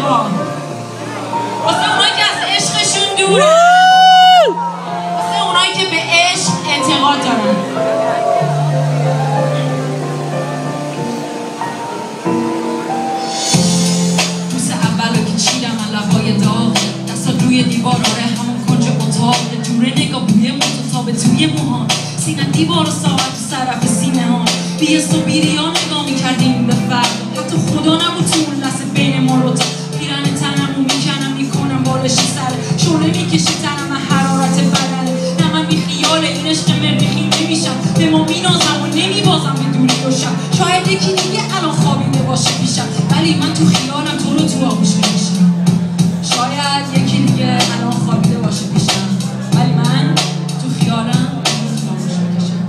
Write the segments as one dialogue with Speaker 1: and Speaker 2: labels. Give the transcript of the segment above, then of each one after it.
Speaker 1: ما، واسه اونایی که از عشقشون دورن، واسه اونایی که به عشق اعتقاد دارن. روز اولو که چیدم از لبای داغ، دستات روی دیوار، آره همون کنج اتاق، دوره نگاه بوی متتابه توی موهام، سینه دیوار و ساعت تو طرف سینه ها، بی حس و بی‌ریا نگاه میکردیم به فردا، حتی خدا نبود تو اون لحظه بین ما رو تا پیرن تنمو میکنم میکنم بالشی سره، شعله میکشی تنم حرارت بدنه، نه من بی خیال این عشق مریخی نمیشم، به ما مینازم و نمیبازم به دوری و شب، شاید یکی دیگه الان خوابیده باشه پیشم، ولی من تو خیالم تو رو تو آغوش میکشم. شاید یکی دیگه الان خوابیده باشه پیشم، ولی من تو خیالم تو آغوش میکشم.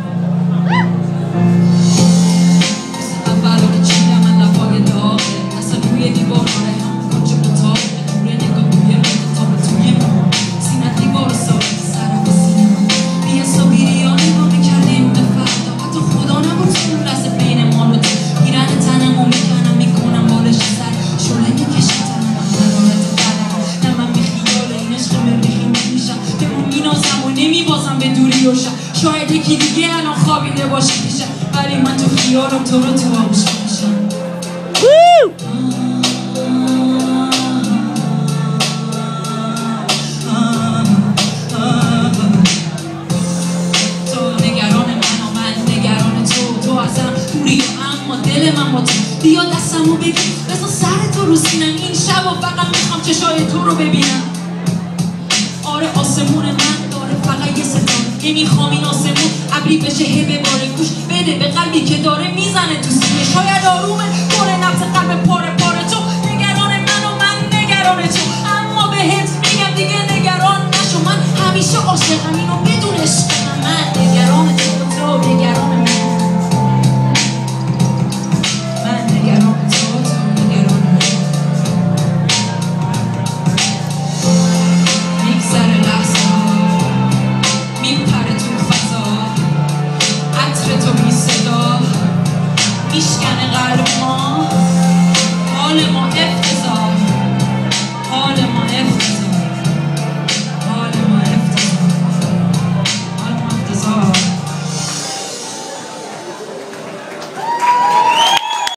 Speaker 1: اولو که چیدم من لبای داغه، اصلا روی دیوار آره همون کنج اتاق، دوره نگاه بوی متتابه توی موهام، سینه دیوار و ساعت سر و سینه ها، بی حس و بی‌ریا نگاه میکردیم به فردا، حتی خدا نبود تو اون لحظه بین ما رو تو پیرن تنمو میکنم میکنم بالش سر، شعله میکشی تنم حرارت بدنم، نه من بی خیال این عشق مریخی نمیشم، به ما مینازم و نمیبازم به دوری و شب، شاید یکی دیگه الان خوابیده باشه پیشم، ولی من تو خیالم تو رو تو آغوش میکشم. تو نگران من و من نگران تو، تو ازم دوری اما دل من با تو، بیا دستمو بگیر بذار سر تو رو سینم، این شب و فقط میخوام چشای تو رو ببینم. آره آسمون من داره فقط یه ستاره، نمیخوام این آسمون ابری بشه بباره، گوش بده به قلبی که داره میزنه تو سینه، شاید آرومه پر نبض قلب پاره